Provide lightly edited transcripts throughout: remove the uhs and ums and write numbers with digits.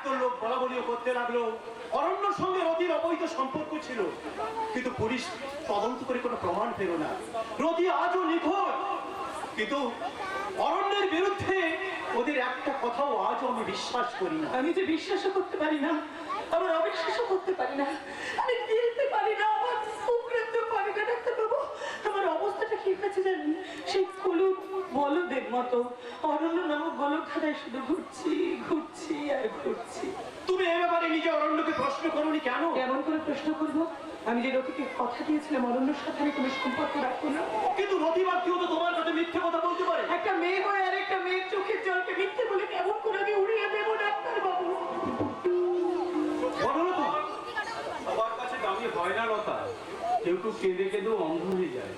এত লোক বলাবলিও করতে লাগলো অরণ্যর সঙ্গে রতির অবৈধ সম্পর্ক ছিল, কিন্তু পুলিশ তদন্ত করে কোনো প্রমাণ পেল না। রতি আজও নিখোঁজ, কিন্তু অরণ্যের বিরুদ্ধে ওদের একটা কথাও আজও আমি বিশ্বাস করি না। আমি যে বিশ্বাসও করতে পারি না, আবার অবিশ্বাসও করতে পারি না, আমি দিতে পারি না, আমার সুখতে পারি না। ডাক্তারবাবু, আমার অবস্থাটা কি হয়েছে জানেন? সেই হলুদ বলদের মতো অরণ্য নামক গোলকধারায় শুধু ঘুরছি ঘুরছি আর ঘুরছি। তুমি এ ব্যাপারে নিজে অরণ্যকে প্রশ্ন করোনি কেন? কেমন করে প্রশ্ন করবো? আমি যে রতিকে কথা দিয়েছিলাম অরণ্যর সাথে আমি কোনো সম্পর্ক রাখবো না। কিন্তু রতি বাক্তিও তো তোমার কাছে মিথ্যে কথা বলতে পারে। একটা মেয়ে হয়ে আর একটা মেয়ের চোখের জলকে মিথ্যে বলে কেমন করে আমি উড়িয়ে দেবো ডাক্তারবাবু? বলো তো, সবার কাছে দামি হয় না লতা, কেউ কেউ কেঁদে কেঁদেও অন্ধ হয়ে যায়।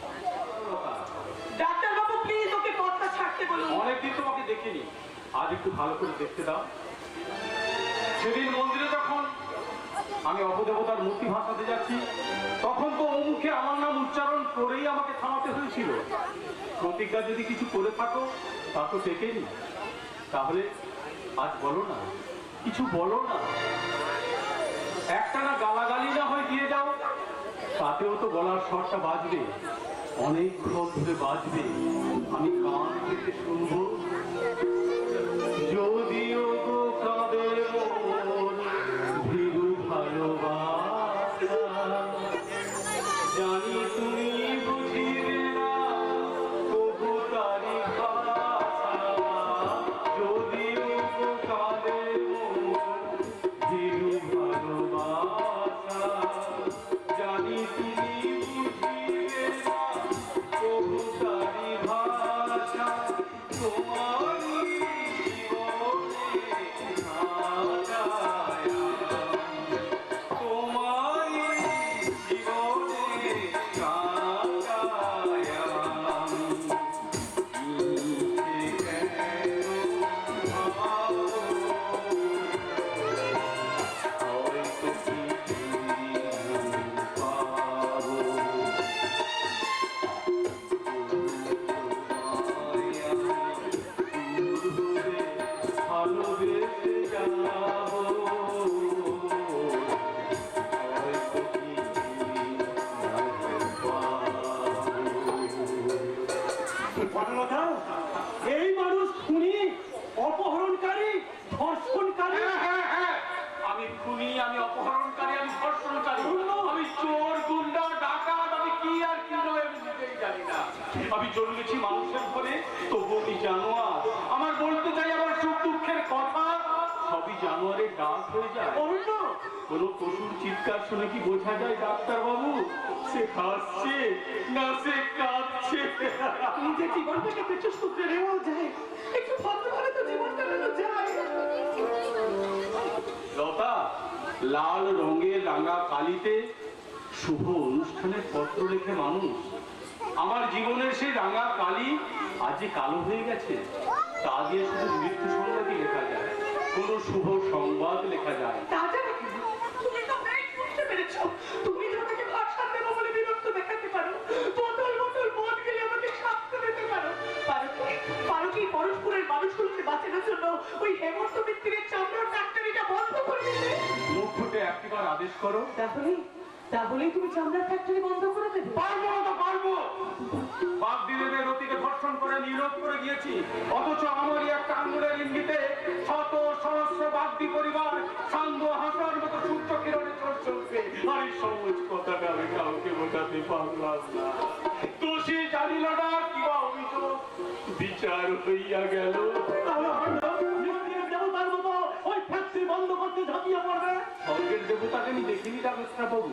ডাক্তারবাবু প্লিজ ওকে পথটা ছাড়তে বলুন। অনেকদিন তোমাকে দেখিনি, আজ একটু ভালো করে দেখতে দাও। সেদিন মন্দিরে যখন আমি অপদেবতার মূর্তি ভাসাতে যাচ্ছি, তখন তো ও মুখে আমার নাম উচ্চারণ করেই আমাকে থামাতে হয়েছিল। প্রতিজ্ঞা যদি কিছু করে থাকো তা তো টেকেনি, তাহলে আজ বলো না, কিছু বলো না। একটা না গালাগালি না হয় দিয়ে যাও, তাতেও তো গলার স্বরটা বাজবে, অনেকক্ষণ ধরে বাজবে, আমি কান থেকে শুনবো। যদিও গো কাঁদের মন ভীরু ভালোবাসা, জানি তুমি বুঝিবে না তবু তারি ভাষা। যদিও গো কাঁদের মন ভীরু ভালোবাসা, জানি তুমি বুঝিবে না তবু তারি ভাষা। তোমারই এই মানুষ খুনি, অপহরণকারী, ধর্ষণকারী। আমি খুনি, আমি অপহরণকারী, আমি ধর্ষণকারী, আমি চোর, গুন্ডা, ডাকাত, আমি কি আর কি নয় আমি নিজেই জানি না। আমি জন্মেছি মানুষের ঘরে, তবু আমি জানোয়ার। আমার বলতে চাই আমার সুখ দুঃখের কথা সবই জানোয়ারের ডাক হয়ে যায়। অরণ্য, কোন পশুর চিৎকার শুনে কি বোঝা যায় ডাক্তারবাবু সে হাসছে না সে কাঁদছে? নিজের জীবনটাকে কিছু সূত্রে নেওয়া যায়, একটু ভদ্রভাবে তো জীবন কাটানো যায়। লতা, লাল রঙের রাঙা কালিতে শুভ অনুষ্ঠানের পত্র লেখে মানুষ। আমার জীবনের সেই রাঙা কালি আজ যে কালো হয়ে গেছে, তা দিয়ে শুধু মৃত্যু সংবাদই লেখা যায়, কোন শুভ সংবাদ লেখা যায়। তুমি তো ব্রেক করতে পেরেছো, তুমি আমাকে ভাষা দেবো বলে বিরক্ত দেখাতে পারো, বোতল বোতল মদ গেলে আমাকে শাস্তি দিতে পারো। পারো কি পরস্পরের মানুষগুলোকে বাঁচানোর জন্য ওই হেমন্ত মিত্রের চামড়ার ফ্যাক্টরিটা বন্ধ করে দিতে? মুখ ফুটে একবার আদেশ করো। তাহলেই তুমি চামড়ার ফ্যাক্টরি বন্ধ করে দেবে? পারবো না তো পারবো। বাপ দিদিদের রতিকে ধর্ষণ করে নিরোধ করে দিয়েছি, অথচ আমারই একটা আঙ্গুলের ইঙ্গিতে শত সহস্র বাগদি পরিবার সান্দ হাসার মতো সূর্য কিরণে চলছে। আর এই সহজ কথাটা আমি কাউকে বোঝাতে পারলাম না। দোষী জানিল না কিবা অভিযোগ, বিচার হইয়া গেল। দেবতার মতো ওই ফ্যাক্টরি বন্ধ করতে ঝাঁপিয়ে পড়বে। স্বর্গের দেবতাকে আমি দেখিনি ডাক্তারবাবু,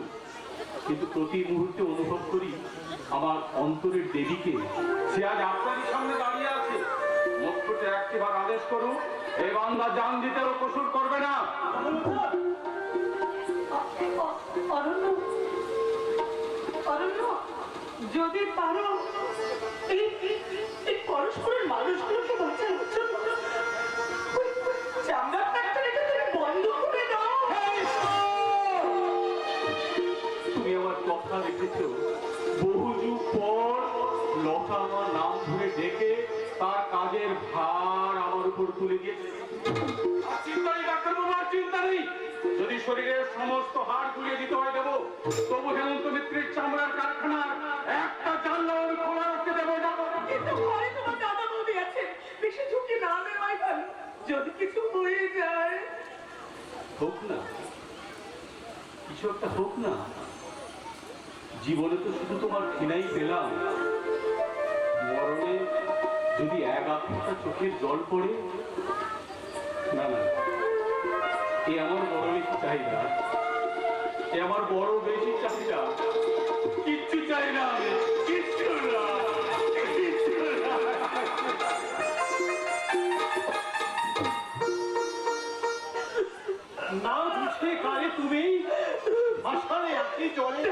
কিন্তু প্রতি মুহূর্তে অনুভব করি আমার অন্তরের দেবীকে। সে আজ আপনারই সামনে দাঁড়িয়ে আছে। মুখ ফুটে একবার আদেশ করুন, এই বান্দা জান দিতেও কসুর করবে না। অরণ্য, যদি পারো এই পরস্পরের মানুষগুলোকে বাঁচানোর জন্য চামড়ার ফ্যাক্টরিটা তুমি বন্ধ করে দাও। তুমি আমার কথা রেখেছ, বহু যুগ পর লতা আমার নাম ধরে ডেকে তার কাজের ভার আমার উপর তুলে দিয়েছে। আর চিন্তা নেই ডাক্তারবাবু, আর চিন্তা নেই। যদি শরীরের সমস্ত হাড় গুলিয়ে দিতে হয় দেবো, তবু হেমন্ত মিত্রের চামড়ার কারখানার একটা জানলা আমি খোলা রাখতে দেবো না। কিন্তু ঘরে তোমার দাদা বৌদি আছেন, বেশি ঝুঁকি না নেওয়াই ভালো। যদি কিছু হয়ে যায়। হোক না, কিছু একটা হোক না। জীবনে তো শুধু তোমার ঘৃণাই পেলাম, মরণে যদি এক আধটা চোখের জল পড়ে, না না, এ আমার বড় বেশি চাই না, এ আমার বড় বেশি চাই না, কিচ্ছু চাই না আমি, কিচ্ছু না, কিচ্ছু না। না বুঝে কারে তুমি আসলে আপনি চলে।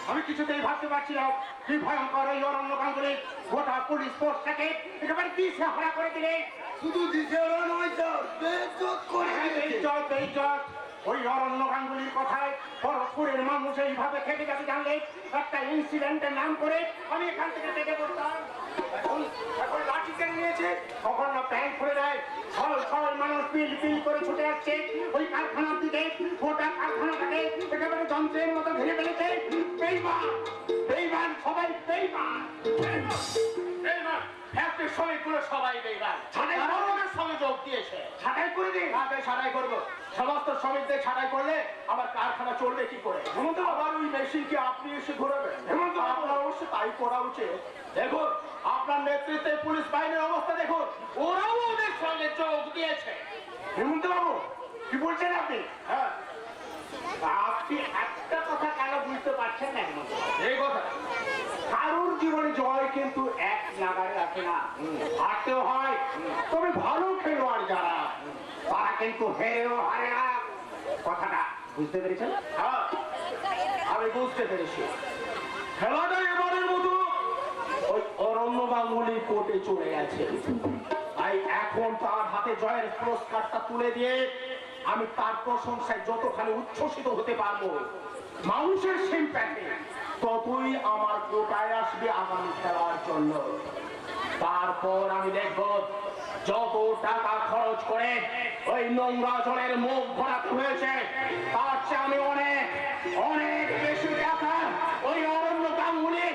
আমি কিছুতেই ভাবতে পারছি না কি ভয়ঙ্কর এই অরণ্য গাঙ্গুলি গোটা পুলিশ ফোর্সটাকে একেবারে দিশে হারা করে দিলে। শুধু দিশে ওরা নয় স্যার, বেইজ্জত করে দিয়েছে। ওই অরণ্য গাঙ্গুলির কথায় খড়গপুরের মানুষ এইভাবে খেতে যাবে জানলে একটা ইনসিডেন্টের নাম করে আমি এখান থেকে ডেকে পড়তাম। এখন লাঠি টেনে নিয়েছে, তখন না প্যান্ট খুলে দেয়, সরল মানুষ পিল পিল করে ছুটে যাচ্ছে ওই কারখানার দিকে। গোটা কারখানাটাকে একেবারে যন্ত্রের মতো ঘিরে ফেলেছে। বেইমান, বেইমান, সবাই বেইমান, বেইমান। ফ্যাক্টরির শ্রমিকগুলো সবাই বেইমান। ছাঁটাই করবার সঙ্গে যোগ দিয়েছে। ছাঁটাই করে দিই, ছাঁটাই করবো। সমস্ত শ্রমিকদের ছাঁটাই করলে আমার কারখানা চলবে কি করে? হেমন্ত, আবার ওই মেশিনকে আপনি এসে ঘোরাবেন? হেমন্ত, আপনার অবশ্যই তাই করা উচিত। দেখুন, আপনার নেতৃত্বে পুলিশ বাহিনীর অবস্থা দেখুন, ওরাও ওদের সঙ্গে যোগ দিয়েছে। হেমন্ত বাবু, কি বলছেন আপনি? হ্যাঁ, আপনি একটা কথা কেন বুঝতে পারছেন না হেমন্ত? এই কথা, কারোর জীবনে জয় কিন্তু এক নাগারে আসে না, হারতেও হয়। তবে ভালো খেলোয়াড় যারা, তারা কিন্তু হেরেও হারে না। কথাটা বুঝতে পেরেছেন? হ্যাঁ, আমি বুঝতে পেরেছি। খেলাটা এবারের মতো ওই অরণ্য গাঙ্গুলি কোর্টে চলে গেছে। তাই এখন তার হাতে জয়ের পুরস্কারটা তুলে দিয়ে আমি তার প্রশংসায় যতখানি উচ্ছ্বসিত হতে পারবো, মানুষের সিম্প্যাথি ততই আমার কোটায় আসবে আগামী খেলার জন্য। তারপর আমি দেখব যত টাকা খরচ করে ওই নোংরা জলের মুখ ভরাতে হয়েছে, তার চেয়ে আমি অনেক অনেক বেশি টাকা ওই অরণ্য গাঙ্গুলি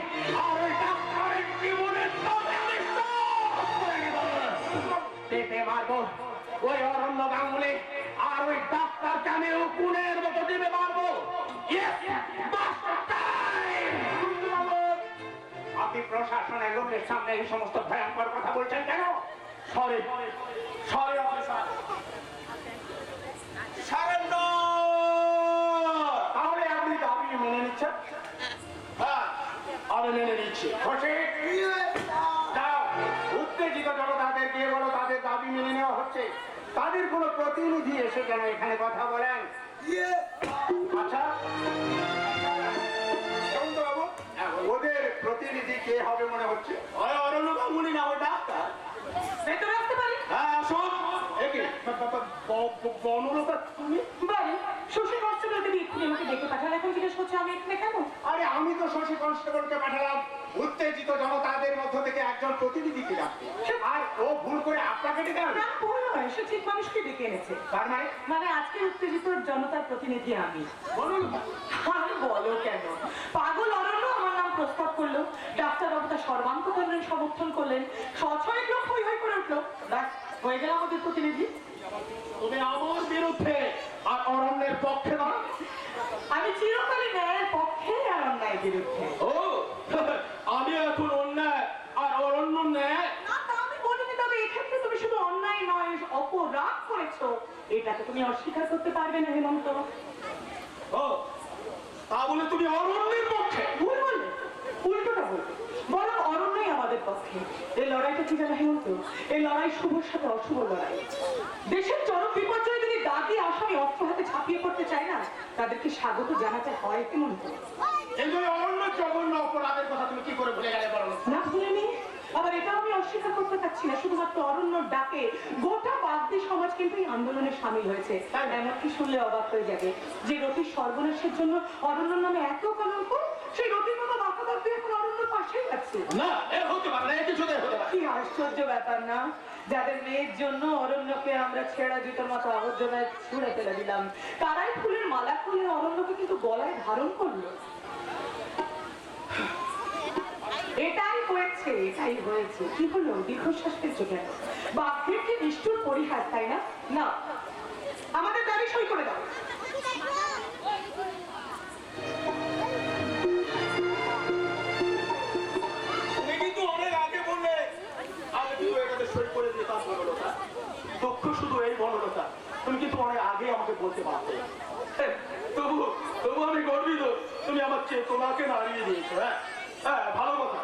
আর ওই ডাক্তারের জীবনের তবে আমি সব করে নেব। পেতে মারবো ওই অরণ্য গাঙ্গুলি আর ওই ডাক্তারকে আমি উকুনের মতো দিবে মারবো। আপনি প্রশাসনের লোকের সামনে এই সমস্ত ভয়ঙ্কর কথা বলছেন কেন? Sorry sorry officer. তাহলে আপনি দাবি মেনে নিচ্ছেন? হ্যাঁ, আমি মেনে নিচ্ছি। খুশি? যাও, উত্তেজিত জনতাদের গিয়ে বলো তাদের দাবি মেনে নেওয়া হচ্ছে। তাদের কোনো প্রতিনিধি এসে কেন এখানে কথা বলেন? আচ্ছা, বাবু, ওদের প্রতিনিধি কে হবে মনে হচ্ছে? ওই অরণ্য গাঙ্গুলি না, ওই ডাক্তার। ভেতরে আসতে পারি? হ্যাঁ, আসুন। একে বনলতা, তুমি? বাড়ি শশী কনস্টেবলকে দিয়ে এক্ষুনি আমাকে ডেকে পাঠালে, এখন জিজ্ঞেস করছে আমি এখানে কেন? আরে আমি তো শশী কনস্টেবলকে পাঠালাম উত্তেজিত জনতাদের মধ্য থেকে একজন প্রতিনিধিকে ডাকতে, আর ও ভুল করে আপনাকে ডেকে আনলো। না, ভুল নয়, সে ঠিক মানুষকে ডেকে এনেছে। তার মানে? মানে আজকে উত্তেজিত জনতার প্রতিনিধি আমি। বনলতা? আমি বলো কেন, পাগল অরণ্য আমার নাম প্রস্তাব করলো, ডাক্তারবাবু তার সর্বান্তকরণের সমর্থন করলেন, সছরেক লোক হই হই করে উঠলো, ব্যাস হয়ে গেল আমাদের প্রতিনিধি। তুমি আমার বিরুদ্ধে আর অরণ্যের পক্ষে না? আমি চিরকালই ন্যায়ের পক্ষে আর অন্যায়ের বিরুদ্ধে। ও, আমি এখন অন্যায় আর অরণ্য ন্যায়? না, তা আমি বলিনি, তবে এক্ষেত্রে তুমি শুধু অন্যায় নয়, অপরাধ করেছো, এটাকে তুমি অস্বীকার করতে পারবে না হেমন্ত। ও, তা বলে তুমি অরণ্যের পক্ষে? ভুল বললে, উল্টোটা বলবে, বরং অরণ্যই আমাদের পক্ষে। এই লড়াইটা কি জানো হেমন্ত, এই লড়াই শুভর সাথে অশুভ লড়াই। দেশের চরম বিপর্যয়ে যদি দাগি আসামি অস্ত্র হাতে ঝাঁপিয়ে পড়তে চায় না, তাদেরকে স্বাগত জানাতে হয় হেমন্ত। কিন্তু অরণ্য জঘন্য অপরাধের কথা তুমি কি করে ভুলে গেলে বলো? না ভুলিনি, আবার এটাও আমি অস্বীকার করতে পারছি না, শুধুমাত্র অরণ্যর ডাকে গোটা বাগদি সমাজ কিন্তু এই আন্দোলনে সামিল হয়েছে। এমনকি শুনলে অবাক হয়ে যাবে যে রতির সর্বনাশের জন্য অরণ্যর নামে এত কলঙ্ক, সেই রতিনবাবা মাথা তার দিয়ে এখন অরণ্য পাশেই আছে। না, এ হতে পারে না, এ কিছুতেই হতে পারে না। কি আশ্চর্য ব্যাপার না, যাদের মেয়ের জন্য অরণ্যকে আমরা ছেঁড়া জুতোর মতো আবর্জনায় ছুঁড়ে ফেলে দিলাম, তারাই ফুলের মালা খুলে অরণ্যকে কিন্তু গলায় ধারণ করলো। এটাই হয়েছে। কি হলো? দীর্ঘশ্বাস ফেলছো কেন? বাঘের কি নিষ্ঠুর পরিহাস, তাই না? না, আমাদের দাবি সই করে দাও। তুমি কিন্তু অনেক আগে বললে, আমি কিন্তু এটাতে সই করে দিতাম বনলতা। দুঃখ শুধু এই বনলতা, তুমি কিন্তু অনেক আগে আমাকে বলতে পারতে। তবু আমি গর্বিত, তুমি আমার চেতনাকে নাড়িয়ে দিয়েছো। হ্যাঁ হ্যাঁ, ভালো কথা।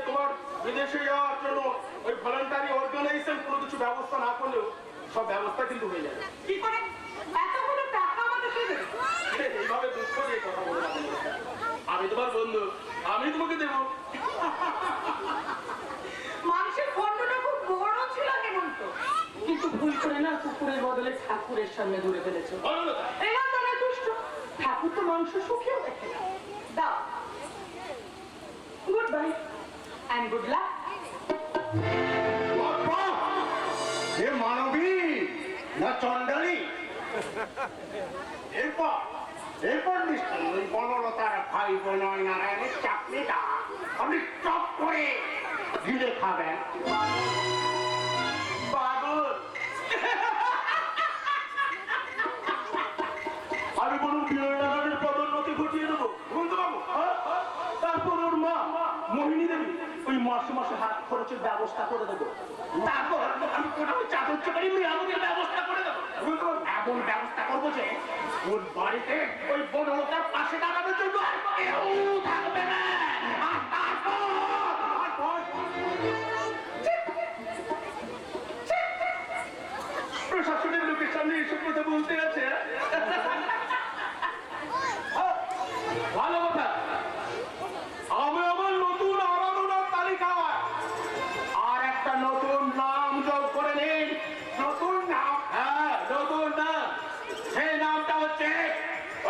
তোমার বিদেশে যাওয়ার জন্য ওই ভলান্টারি অর্গানাইজেশন কোনো কিছু ব্যবস্থা না করলেও সব ব্যবস্থা কিন্তু হয়ে যাবে। কি করে এতগুলো টাকা আমাদের দেবে? এইভাবে দুঃখ দিয়ে কথা বলে আমি তোমার বন্ধু, আমি তোমাকে দেবো। মানুষের খণ্ডটা খুব বড় ছিল হেমন্ত, কিন্তু ভুল করে না কুকুরের বদলে ঠাকুরের সামনে ধরে ফেলেছো। এবার তো না দুষ্ট, ঠাকুর তো মাংস সুখেও দেখে না। দাও, good bye and good luck. এ মানবী না চন্ডালী? এরপর নিশ্চয়ই ওই বনলতার ভাই বনয় নারায়ণের চাকরিটা আপনি চপ করে গিলে খাবেন। পাগল, আমি বলুন বিনয়নারায়ণের পদোন্নতি ঘটিয়ে দেবো। বলতে পারবো। তারপর ওর মা মোহিনী দেবী ওই মাসে মাসে হাত খরচের ব্যবস্থা করে দেবো। তারপর আমি কোথাও চাদর চোখারি মেরামতের ব্যবস্থা করে দেবো। এমন ব্যবস্থা করবো যে ওর বাড়িতে ওই বনলতার পাশে দাঁড়ানোর জন্য আর কেউ থাকবে না। আর তারপর প্রশাসনের লোকের সামনে এসব কথা বলতে আছে। ভালো কথা, আমি আমার নতুন আরাধনার তালিকায় আর একটা নতুন নাম যোগ করে নিন। নতুন নাম? হ্যাঁ, নতুন নাম। সেই নামটা হচ্ছে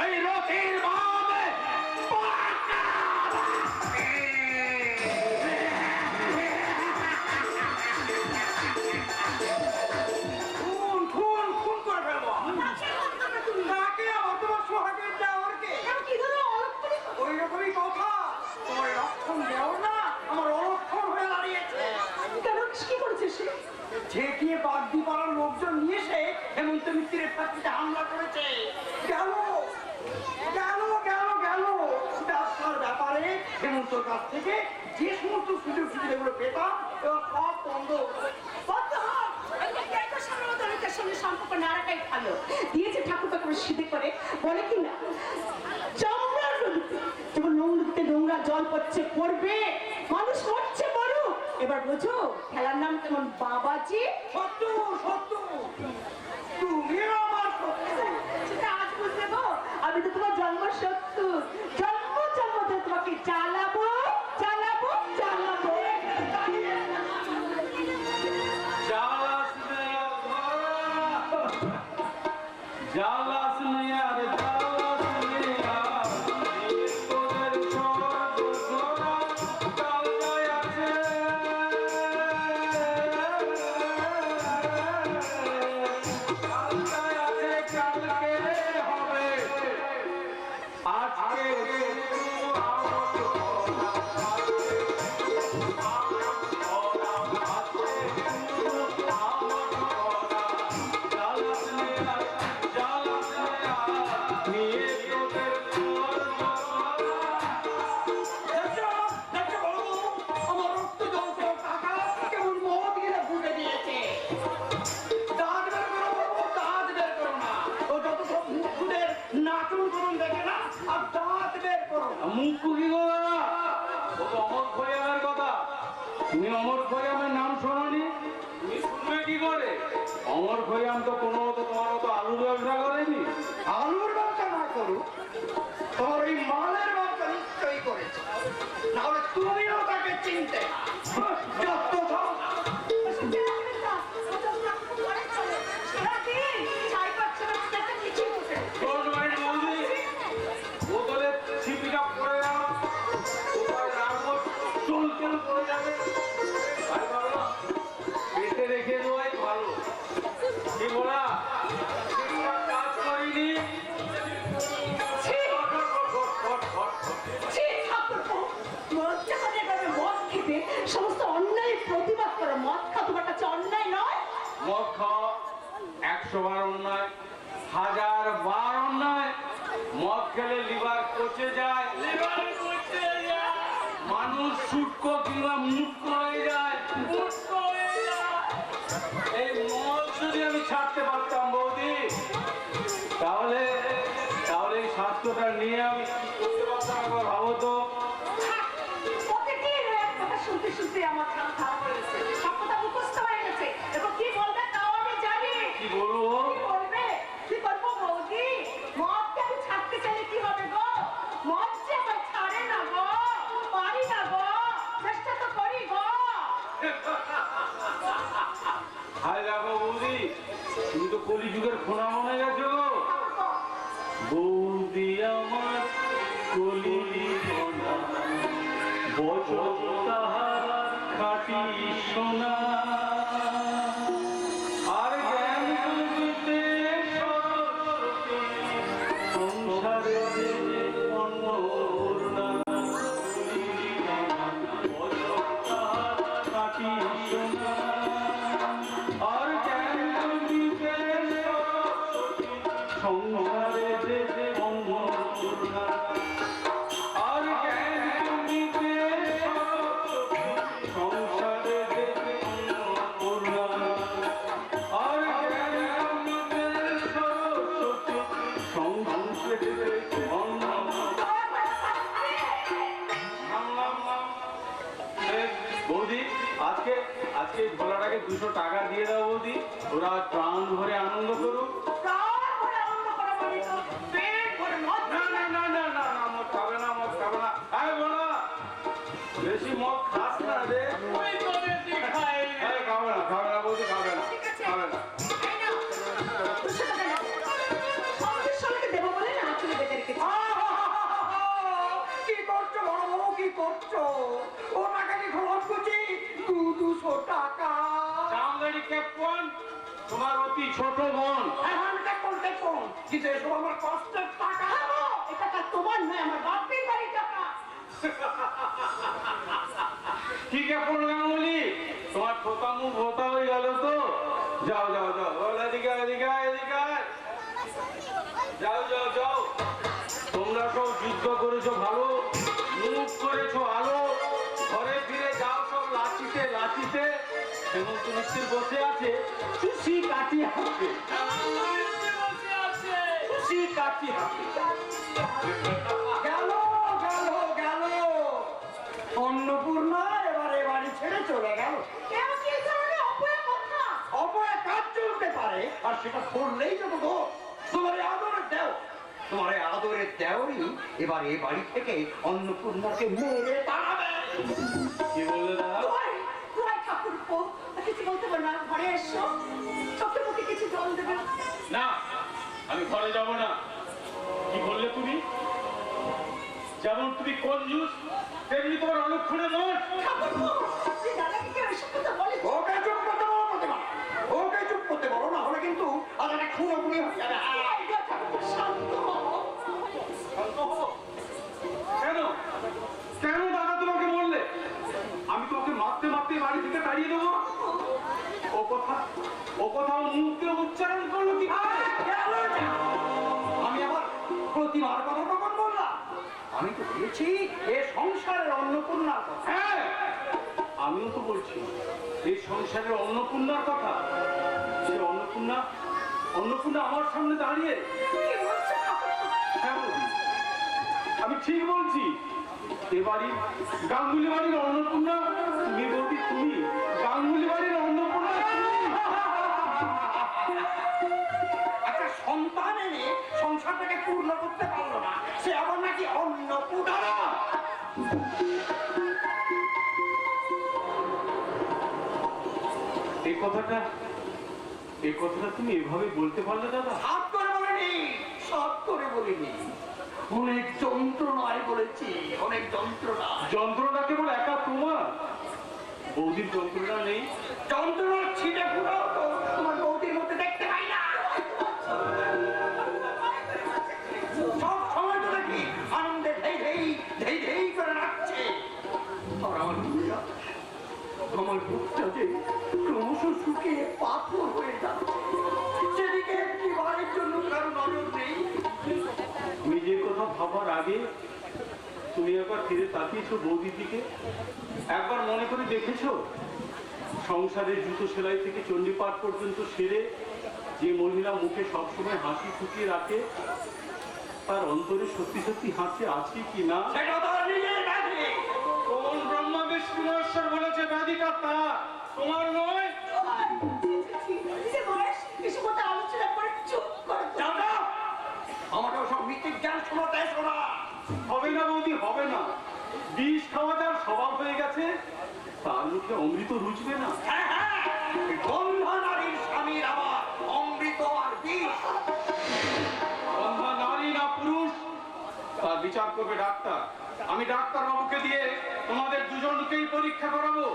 ওই রথির বাবা। ঠেকিয়ে বাগদি পাড়ার লোকজন নিয়ে এসে হেমন্ত মিত্রের ফাঁকিতে হামলা করেছে। গেল গেল গেল গেল ব্যবসার ব্যাপারে হেমন্তর কাছ থেকে যে সমস্ত সুযোগ সুবিধাগুলো পেতাম এবার সব বন্ধ। সঙ্গে সম্পর্ক নাড়াটাই ভালো দিয়েছে ঠাকুর তাকে সিদ্ধি করে বলে কি না, চমড়ার নদীতে যেমন নদীতে নোংরা জল পড়ছে পড়বে, মানুষ মরছে বড়। এবার বোঝো খেলার নাম কেমন বাবাজি। সত্য সত্য, তুমিও আমার সত্য। সেটা আজ বুঝলে গো, আমি তো তোমার জন্ম সত্য, জন্ম জন্ম ধরে তোমাকে চালাবো চালাবো চালাবো। জালাস নিয়া রে জালাস নিয়া তোদের সব গোরা কালকায় আছে। কালকায় আছে, কালকে হবে। আজকে মুখ কি করে না? ও তো অমর খৈয়ামের কথা। তুমি অমর খৈয়ামের নাম শোনোনি? তুমি শুনবে কি করে? অমর খৈয়াম তো কোনো মতো তোমার মতো আলুর ব্যবসা করেনি। আলুর ব্যবসা না করু, তোমার ওই মালের ব্যবসা নিশ্চয়ই করেছে, নাহলে তুমিও তাকে চিনতে। যত সব বোতলে ছিপিটা পড়ে মদ খেলে লিভার পচে যায়, মানুষ শুটকো কিংবা মুটকো হয়ে যায়। এই মদ যদি আমি ছাড়তে পারতাম বৌদি, তাহলে তাহলে এই স্বাস্থ্যটা নিয়ে আমি কি করতে পারতাম একবার ভাবো তো। প্রতিদিন এক কথা শুনতে শুনতে আমার কান খারাপ হয়ে গেছে। সব কথা মুখস্থ হয়ে গেছে। এবার কি বলবে তাও আমি জানি। কি বলবো? কি বলবে? কি বলবো বৌদি? মদকে আমি ছাড়তে চাইলে কি হবে গো? মদ যে আমার ছাড়ে না গো। পারি না গো। চেষ্টা তো করি গো। হায় দেখো বৌদি, তুমি তো কলিযুগের খোনা মনে গেছো গো। বৌদি আমার কলিযুগের বচন তাহার খাঁটি সোনা, আর জ্ঞান বুঝিতে সরস্বতী, সংসারে অন্নপূর্ণা। বচন তাহার খাঁটি সোনা, আর জ্ঞান বুঝিতে সরস্বতী, সংসারে অন্নপূর্ণা। আর জ্ঞান বুঝিতে সরস্বতী, সংসারে অন্নপূর্ণা। আর জ্ঞান বুঝিতে সরস্বতী, সংসারে অন্নপূর্ণা। বৌদি, আজকে আজকে এই ভোলাটাকে 200 টাকা দিয়ে দাও বৌদি, ওরা প্রাণ ভরে আনন্দ করুক। প্রাণ ভরে আনন্দ করা মানে তো পেট ভরে মদ না না না না না না, মদ খাবে না, মদ খাবে না। আরে বলা, বেশি মদ খাস না রে। ওই তো বেশি খাই। আরে খাবে না, খাবে না বৌদি, খাবে না, ঠিক আছে। খাবে না। এই নাও। 200 টাকা নাও। সঙ্গে সঙ্গে দেবো বলে না চলে বেঁচে রেখেছি। কি করছো বড় বউ, কি করছো? ও টাকাকে খরচ করছি 200 টাকা। জামদানি ক্যাপ্টেন, তোমার অতি ছোট বোন। এখন দেখুন কিন্তু এসব আমার কষ্টের টাকা। এই টাকা তোমার নয়, আমার বাপের বাড়ির টাকা। কি ক্যাপ্টেন গাঙ্গুলি, তোমার ঠোকা মুখ ভোতা হয়ে গেল তো। যাও যাও যাও, বল এদিকে এদিকে এদিকে আয়। যাও যাও যাও, তোমরা সব যুদ্ধ করেছো ভালো, মুখ করেছো আলো, ঘরে ফিরে যাও সব লাচিতে লাচিতে। হেমন্ত মিত্র বসে আছে চুষি কাটি হাতে, চুষি কাটি হাতে। গেল গেল গেল অন্নপূর্ণা এবারে বাড়ি ছেড়ে চলে গেল। কেন কি এই ধরনের অপয়া কথা? অপয়া কাজ চলতে পারে, আর সেটা করলেই যত দোষ। তোমার এই আদরের দেও, তোমার এই আদরের দেওরই এবার এ বাড়ি থেকে অন্নপূর্ণাকে মেরে তাড়াবে। কি বললে দাদা? তুই ঠাকুরপো, কিছু বলতে পারো না, ঘরে এসো, চোখে মুখে কিছু জল দেবে। না, আমি ঘরে যাব না। কি বললে তুমি? যেমন তুমি কঞ্জুস, তেমনি তোমার অলক্ষণে নোট। ঠাকুরপো, তুই দাদাকে কেউ এসব কথা বলে? ওকে চুপ করতে বলো প্রতিমা, ওকে চুপ করতে বলো, না হলে কিন্তু আর একটা খুনোখুনি হয়ে যাবে। ঠাকুরপো, শান্ত হও। শান্ত হও? কেন কেন দাদা তোমাকে বললে? আমি তোমাকে মারতে মারতে বাড়ি থেকে তাড়িয়ে দেবো? ও কথা মুখে উচ্চারণ করলো কি? আমি আবার প্রতিমার কথা কখন বললাম? আমি তো বলেছি এ সংসারের অন্নপূর্ণার কথা। হ্যাঁ, আমিও তো বলছি এই সংসারের অন্নপূর্ণার কথা। সে অন্নপূর্ণা আমার সামনে দাঁড়িয়ে। কি বলছো ঠাকুরপো? হ্যাঁ বৌদি, আমি ঠিক বলছি। এ বাড়ির গাঙ্গুলি বাড়ির অন্নপূর্ণা তুমি বৌদি, তুমি গাঙ্গুলি বাড়ির অন্নপূর্ণা তুমি। একটা সন্তান এনে সংসারটাকে পূর্ণ করতে পারলো না, সে আবার নাকি অন্নপূর্ণা। এই কথাটা তুমি এভাবে বলতে পারলে দাদা? হাত করে বলিনি, সব করে বলিনি, অনেক যন্ত্রণায় বলেছি, অনেক যন্ত্রণা। যন্ত্রণা কেবল একা তোমার, বৌদির যন্ত্রণা নেই? যন্ত্রণার ছিটে ফুটাও তো তোমার বৌদির মধ্যে দেখতে পাই না। সব সময় তো দেখি আনন্দে ধেই ধেই ধেই ধেই করে নাচছে। আর আমার বুকটা যে ক্রমশ শুকিয়ে পাথর হয়ে যাচ্ছে, সেদিকে একটি বারের জন্য কারো নজর নেই। তুমি যে আগে তুমি একবার ফিরে তাকিয়েছো বৌদির দিকে? একবার মনে করে দেখেছো সংসারের জুতো সেলাই থেকে চণ্ডীপাঠ পর্যন্ত সেরে যে মহিলা মুখে সবসময় হাসি ফুটিয়ে রাখে তার অন্তরে সত্যি সত্যি হাসি আছে কি না? সেটা তো নিজের ব্যাধি। কোন ব্রহ্মা বিষ্ণু মহেশ্বর বলেছে ব্যাধিটা তার, তোমার নয়? নিজের বয়স এসব কথা আলোচনা করে চুপ করো তো। যাও যাও, আমাকে সব মিথ্যে জ্ঞান শোনাতে এসো না। হবে না বৌদি, হবে না। বিষ খাওয়া যার স্বভাব হয়ে গেছে তার মুখে অমৃত রুচবে না। হ্যাঁ হ্যাঁ, এই বন্ধা নারীর স্বামীর আবার অমৃত আর বিষ। বন্ধা নারী না পুরুষ তার বিচার করবে ডাক্তার। আমি ডাক্তার বাবুকে দিয়ে তোমাদের দুজনকেই পরীক্ষা করাবো।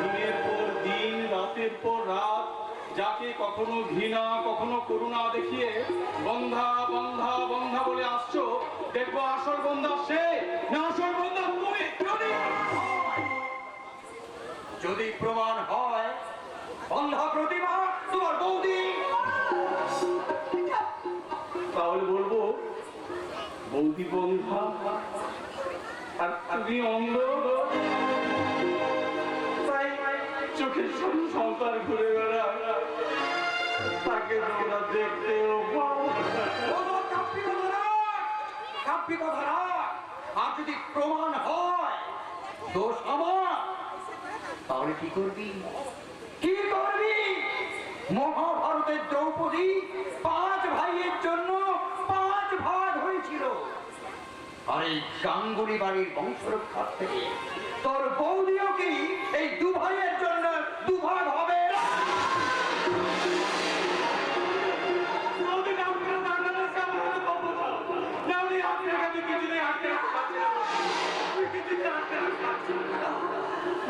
দিনের পর দিন, রাতের পর রাত যাকে কখনো ঘৃণা কখনো করুণা দেখিয়ে বন্ধা বন্ধা বন্ধা বলে আসছো, দেখবো আসল বন্ধা সে না আসল বন্ধা তুমি। যদি প্রমাণ হয় বন্ধা প্রতিভা তোমার বৌদি, তাহলে বলবো বৌদি বন্ধা আর তুমি অন্ধ। তাই চোখের সামনে সংসার ঘুরে বেড়ায়, তাকে তোমরা দেখতেও পাও না। কাব্যি কথা না। আর যদি প্রমাণ হয় দোষ আমার, তাহলে কি করবি? কি করবি? মহাভারতের দ্রৌপদী 5 ভাইয়ের জন্য 5 ভাগ হয়েছিল, আর এই গাঙ্গুলি বাড়ির বংশরক্ষার থেকে তোর বৌদিও কি এই 2 ভাইয়ের জন্য 2 ভাগ হবে?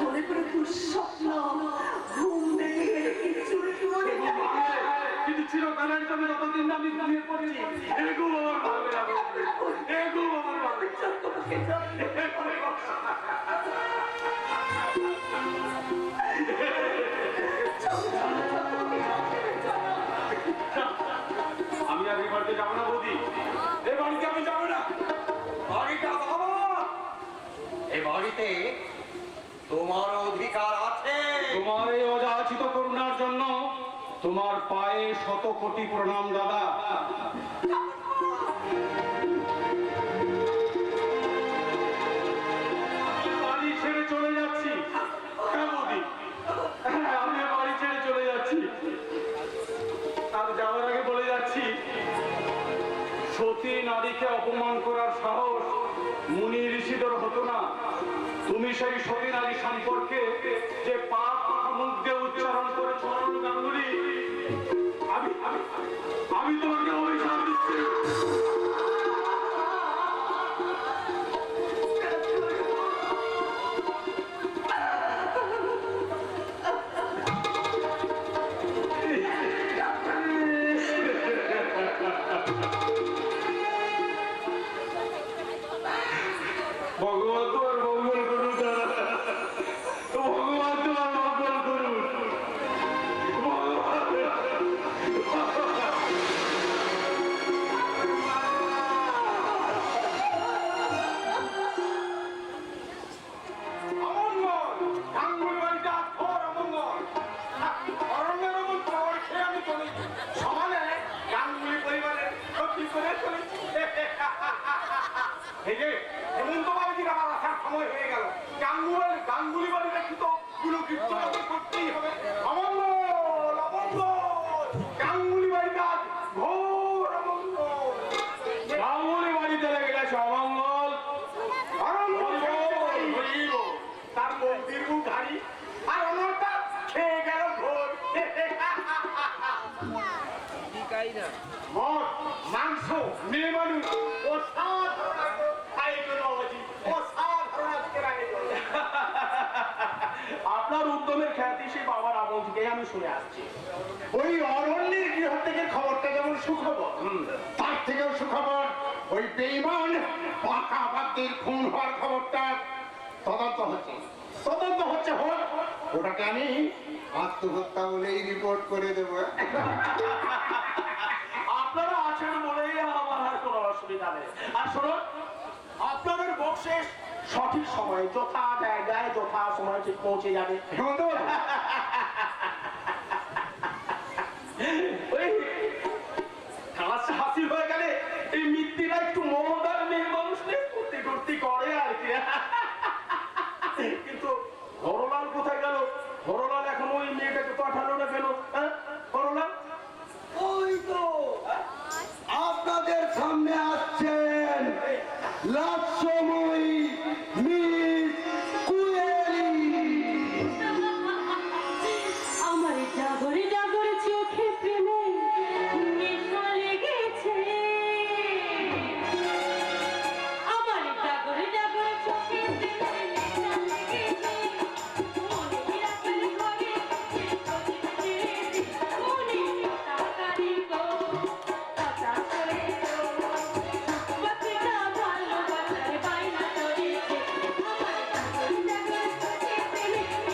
মনে করে দুঃস্বপ্ন ঘুম ভেঙে গেলে কিছু মনে থাকে না। কিন্তু চিরকালের জন্য যতদিন আমি ঘুমিয়ে পড়েছি এরকম আমার ভালো লাগে, এরকম আমার ভালো লাগে। তোমাকে যত্ন করে আমি আর এই বাড়িতে যাবো না বৌদি, এই বাড়িতে আমি যাবো না। বাড়িটা বাবা, এই বাড়িতে তোমার অধিকার আছে। তোমার এই অযাচিত করুণার জন্য তোমার পায়ে 100 কোটি প্রণাম দাদা। আমি বাড়ি ছেড়ে চলে যাচ্ছি। হ্যাঁ বৌদি, হ্যাঁ, আমি বাড়ি ছেড়ে চলে যাচ্ছি। আর যাওয়ার আগে বলে যাচ্ছি, সতী নারীকে অপমান করার সাহস মুনি ঋষিদের হতো না। তুমি সেই সতী নারী সম্পর্কে যে পাপ কথা মুখ দিয়ে উচ্চারণ করেছ গাঙ্গুলি, আমি আমি আমি তোমাকে অভিশাপ দিচ্ছি। ভগবান তোমার মঙ্গল করুন দাদা, ভগবান তোমার মঙ্গল করুন। অমঙ্গল, গাঙ্গুলি বাড়িটা ঘোর অমঙ্গল। অরণ্যের এমন খবর খেয়ে আমি চলি, সমানে গাঙ্গুলি পরিবারের ক্ষতি করে চলেছি। এই যে হেমন্ত বাবুজির আমার আসার সময় হয়ে গেল। গাঙ্গুলি বাড়িটা কি তো গুণকীর্তন করতেই হবে। অমঙ্গল অমঙ্গল, গাঙ্গুলি বাড়িটা ঘোর অমঙ্গল। গাঙ্গুলি বাড়িতে লেগে গেছে অমঙ্গল। তার মন্দির মুখ ধারি আর অনর্থা খেয়ে গেল ঘোর। মদ, মাংস, মেয়ে মানুষ, অসাধারণ আয়োজন বাবাজি, অসাধারণ আজকের আয়োজন। আপনার উদ্যমের খ্যাতি সেই বাবার আমল থেকে আমি শুনে আসছি। ওই অরণ্যের গৃহ থেকে খবরটা যেমন সুখবর, তার থেকেও সুখবর ওই বেঈমান পাকা বাদ্যের খুন হওয়ার খবরটা তদন্ত হচ্ছে। তদন্ত হচ্ছে হোক, ওটাকে আমি আত্মহত্যা বলেই রিপোর্ট করে দেবো। আপনারা আছেন বলেই আমার আর কোনো অসুবিধা যাবে। আর শুনুন, আপনাদের বকশিস সঠিক সময়ে যথা জায়গায় যথা সময় ঠিক পৌঁছে যাবে। হেমন্ত বাবু, ওই হাসি হাসি হয়ে গেলে এই মিত্তিরা একটু মমতার মেয়ে মানুষ নিয়ে ফুর্তি টুর্তি করে আর কি। কিন্তু হরলাল কোথায় গেল? হরলাল এখন ওই মেয়েটাকে পাঠালো না কেন? হ্যাঁ হরলাল, ওই তো আপনাদের সামনে আসছেন লাস্যময়ী